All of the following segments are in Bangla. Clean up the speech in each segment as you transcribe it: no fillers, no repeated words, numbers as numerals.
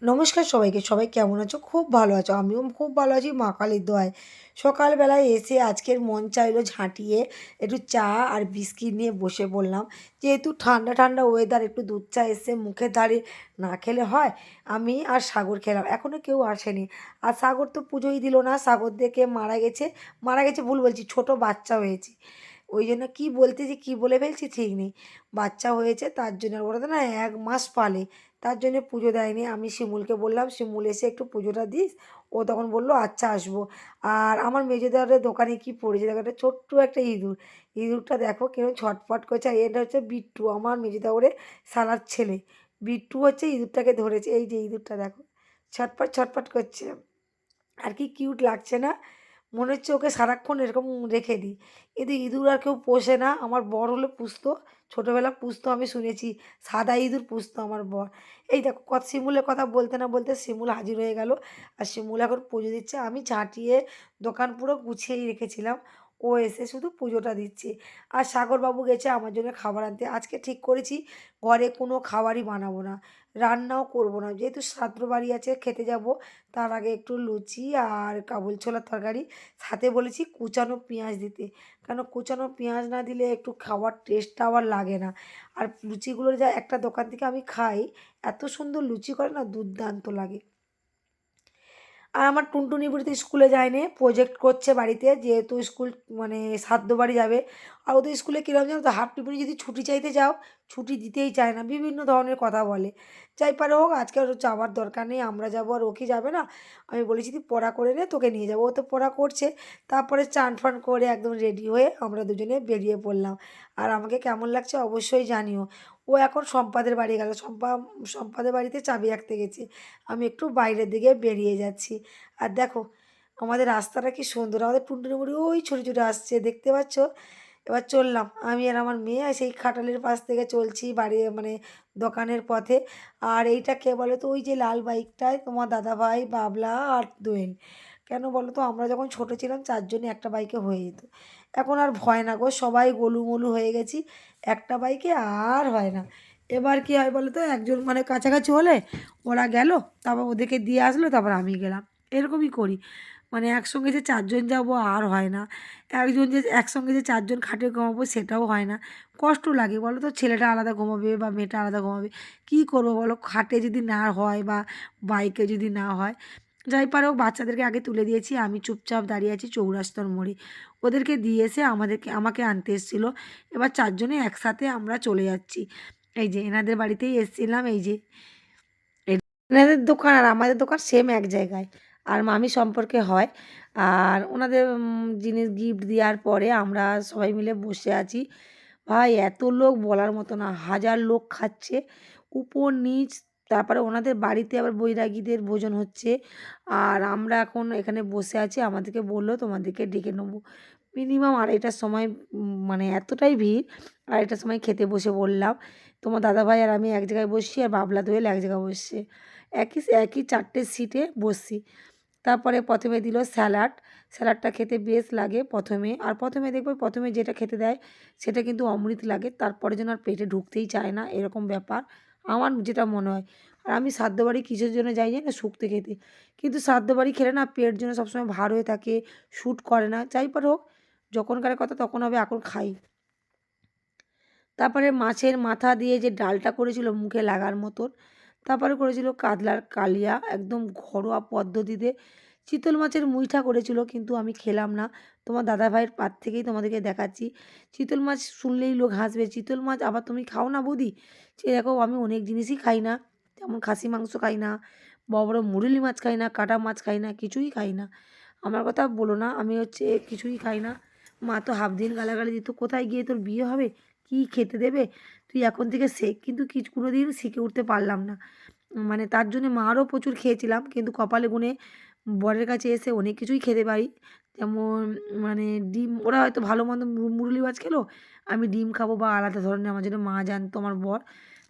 নমস্কার সবাইকে। সবাই কেমন আছো? খুব ভালো আছো? আমিও খুব ভালো আছি মা কালীর দয়ায়। সকালবেলায় এসে আজকের মন চাইলো ঝাঁটিয়ে একটু চা আর বিস্কিট নিয়ে বসে পড়লাম। যেহেতু ঠান্ডা ঠান্ডা ওয়েদার, একটু দুধ চা এসে মুখের ধারে না খেলে হয়। আমি আর সাগর খেলাম, এখনও কেউ আসেনি। আর সাগর তো পুজোই দিল না। সাগর দেখে মারা গেছে, মারা গেছে ভুল বলছি, ছোট বাচ্চা হয়েছে। ওই জন্য কী বলতে যে কী বলে ফেলছি ঠিক নেই। বাচ্চা হয়েছে তার জন্য, ওরা তো না 1 মাস পালে, তার জন্যে পুজো দেয়নি। আমি শিমুলকে বললাম, শিমুল এসে একটু পুজোটা দিস। ও তখন বলল আচ্ছা আসবো। আর আমার মেজোদারের দোকানে কি পড়েছে দেখো, একটা ছোট্ট একটা ইঁদুর। ইঁদুরটা দেখো কেউ ছটফট করছে। আর এটা হচ্ছে বিট্টু, আমার মেজোদারের শালার ছেলে। বিট্টু হচ্ছে ইঁদুরটাকে ধরেছে। এই যে ইঁদুরটা দেখো ছটফট ছটফট করছে। আর কি কিউট লাগছে না? মনে হচ্ছে ওকে সারাক্ষণ এরকম রেখে দিই। কিন্তু ইঁদুর আর কেউ পোষে না। আমার বর হলে পুষতো, ছোটোবেলা পুষতো, আমি শুনেছি সাদা ইঁদুর পুষতো আমার বর। এই দেখো শিমুলের কথা বলতে না বলতে শিমুল হাজির হয়ে গেল। আর শিমুল এখন পুজো দিচ্ছে। আমি ঝাঁটিয়ে দোকান পুরো গুছিয়েই রেখেছিলাম, ও এসে শুধু পুজোটা দিচ্ছে। আর সাগরবাবু গেছে আমার জন্য খাবার আনতে। আজকে ঠিক করেছি ঘরে কোনো খাবারই বানাবো না, রান্নাও করব না। যেহেতু শ্রাদ্ধ বাড়ি আছে, খেতে যাব, তার আগে একটু লুচি আর কাবুল ছোলার তরকারি, সাথে বলেছি কুচানো পেঁয়াজ দিতে। কেন কুচানো পেঁয়াজ না দিলে একটু খাওয়ার টেস্টটা আবার লাগে না। আর লুচিগুলো যা একটা দোকান থেকে আমি খাই, এত সুন্দর লুচি করে না, দুর্দান্ত লাগে। আর আমার টুনটুনি বুড়ি তো স্কুলে যায়নি, প্রজেক্ট করছে বাড়িতে, যেহেতু স্কুল মানে সাধ্য বাড়ি যাবে। আর ওদের স্কুলে কীরকম জানো তো, হাফ টিফিনে যদি ছুটি চাইতে যাও, ছুটি দিতেই চায় না, বিভিন্ন ধরনের কথা বলে। যাই পারে হোক, আজকে ওর যাওয়ার দরকার নেই, আমরা যাবো আর ও কি যাবে না। আমি বলেছি তুই পড়া করে নে, তোকে নিয়ে যাবো। ও তো পড়া করছে। তারপরে চান ফান করে একদম রেডি হয়ে আমরা দুজনে বেরিয়ে পড়লাম। আর আমাকে কেমন লাগছে অবশ্যই জানিও। ও এখন সম্পাদের বাড়ি গেল, সম্পাদের বাড়িতে চাবি রাখতে গেছে। আমি একটু বাইরের দিকে বেরিয়ে যাচ্ছি। আর দেখো আমাদের রাস্তাটা কি সুন্দর, আমাদের টুনটুনি বুড়ি ওই ছুটে ছুটে আসছে, দেখতে পাচ্ছ? এবার চললাম আমি আর আমার মেয়ে, সেই খাটালের পাশ থেকে চলছি বাড়ি মানে দোকানের পথে। আর এইটা কে বলো তো? ওই যে লাল বাইকটায় তোমার দাদাভাই, বাবলা আর দোয়েল। কেন বলো তো, আমরা যখন ছোট ছিলাম চারজনে একটা বাইকে হয়ে যেত। এখন আর ভয় না গো, সবাই গোলুমোলু হয়ে গেছি, একটা বাইকে আর হয় না। এবার কি হয় বলো তো, একজন মানে কাছাকাছি হলে ওরা গেল, তারপর ওদেরকে দিয়ে আসলো, তারপর আমি গেলাম, এরকমই করি। মানে একসঙ্গে যে চারজন যাবো আর হয় না। একজন যে একসঙ্গে যে চারজন খাটে ঘুমাবো সেটাও হয় না। কষ্ট লাগে বলো তো, ছেলেটা আলাদা ঘুমাবে বা মেয়েটা আলাদা ঘুমাবে, কী করবো বলো? খাটে যদি না হয় বা বাইকে যদি না হয়। যাই পারে হোক, বাচ্চাদেরকে আগে তুলে দিয়েছি, আমি চুপচাপ দাঁড়িয়ে আছি চৌরাস্তার মোড়ে। ওদেরকে দিয়ে এসে আমাকে আনতে এসেছিলো। এবার চারজনে একসাথে আমরা চলে যাচ্ছি। এই যে এনাদের বাড়িতেই এসেছিলাম, এই যে এনাদের দোকান আর আমাদের দোকান সেম এক জায়গায়, আর মামি সম্পর্কে হয়। আর ওনাদের জিনিস গিফট দেওয়ার পরে আমরা সবাই মিলে বসে আছি। ভাই এত লোক বলার মতো না, হাজার লোক খাচ্ছে, উপর নিচ। তারপরে ওনাদের বাড়িতে আবার বৈরাগীদের ভোজন হচ্ছে। আর আমরা এখন এখানে বসে আছি, আমাদেরকে বললো তোমাদেরকে ডেকে নেবো। মিনিমাম আড়াইটার সময়, মানে এতটাই ভিড়, আড়াইটার সময় খেতে বসে বললাম। তোমার দাদাভাই আর আমি এক জায়গায় বসছি, আর বাবলা দোয়েল এক জায়গায় বসছে। একই একই 4টে সিটে বসছি। তারপরে প্রথমে দিল স্যালাড। স্যালাডটা খেতে বেশ লাগে প্রথমে। আর প্রথমে দেখবে, প্রথমে যেটা খেতে দেয় সেটা কিন্তু অমৃত লাগে, তারপরে যেন আর পেটে ঢুকতেই চায় না, এরকম ব্যাপার আমার যেটা মনে হয়। আর আমি শ্রাদ্ধ বাড়ি কিসের জন্য যাই জানো? শুক্তো খেতে। কিন্তু শ্রাদ্ধ বাড়ি খেলে না পেট যেন সবসময় ভার হয়ে থাকে, শ্যুট করে না। যাই পারে হোক, যখনকার কথা তখন হবে, এখন খাই। তারপরে মাছের মাথা দিয়ে যে ডালটা করেছিল মুখে লাগার মতন। তারপরে করেছিল কাতলার কালিয়া, একদম ঘরোয়া পদ্ধতিতে। চিতল মাছের মুইঠা করেছিল, কিন্তু আমি খেলাম না। তোমার দাদাভাইয়ের পাত থেকেই তোমাদেরকে দেখাচ্ছি। চিতল মাছ শুনলেই লোক হাসবে, চিতল মাছ আবার তুমি খাও না বৌদি? সে দেখো আমি অনেক জিনিসই খাই না, যেমন খাসি মাংস খাই না, বড় বড় মুরুলি মাছ খাই না, কাটা মাছ খাই না, কিছুই খাই না। আমার কথা বলো না, আমি হচ্ছে কিছুই খাই না। মা তো হাফ দিন গালাগালি দিত, কোথায় গিয়ে তোর বিয়ে হবে, কী খেতে দেবে, তুই এখন থেকে শেখ। কিন্তু কোনো দিন শিখে উঠতে পারলাম না। মানে তার জন্যে মারও প্রচুর খেয়েছিলাম, কিন্তু কপালে গুনে বরের কাছে এসে অনেক কিছুই খেতে পারি। যেমন মানে ডিম, ওরা হয়তো ভালো মন্দ মুরুলি মাছ খেলো, আমি ডিম খাবো বা আলাদা ধরনের আমার জন্য মা জানতো, আমার বর।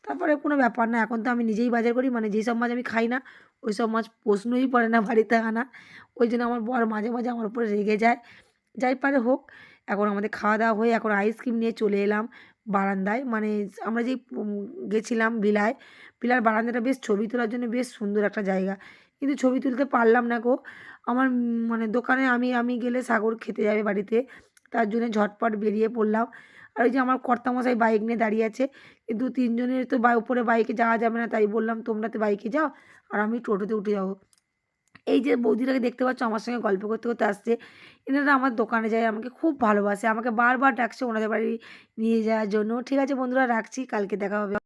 তারপরে কোনো ব্যাপার না, এখন তো আমি নিজেই বাজার করি, মানে যেসব মাছ আমি খাই না ওই সব মাছ প্রশ্নই পড়ে না বাড়িতে আনা। ওই জন্য আমার বর মাঝে মাঝে আমার উপরে রেগে যায়। যাই পারে হোক, এখন আমাদের খাওয়া দাওয়া হয়ে এখন আইসক্রিম নিয়ে চলে এলাম। বারান্দায়, মানে আমরা যেই গেছিলাম ভিলায়, ভিলার বারান্দাটা বেশ ছবি তোলার জন্য বেশ সুন্দর একটা জায়গা। কিন্তু ছবি তুলতে পারলাম না গো। আমার মানে দোকানে আমি আমি গেলে সাগর খেতে যাবে বাড়িতে, তার জন্য ঝটপট বেরিয়ে পড়লাম। আর ওই যে আমার কর্তামশাই বাইক নিয়ে দাঁড়িয়ে আছে, কিন্তু ৩ জনের তো উপরে বাইকে যাওয়া যাবে না, তাই বললাম তোমরা তো বাইকে যাও আর আমি টোটোতে উঠে যাবো। এই যে বৌদিটাকে দেখতে পাচ্ছ আমার সঙ্গে গল্প করতে, করতে আসছে। এনারা আমার দোকানে যায়, আমাকে খুব ভালোবাসে। আমাকে বারবার ডাকছে ওনাদের বাড়ি নিয়ে যাওয়ার জন্য। ঠিক আছে বন্ধুরা, রাখছি। কালকে দেখা হবে।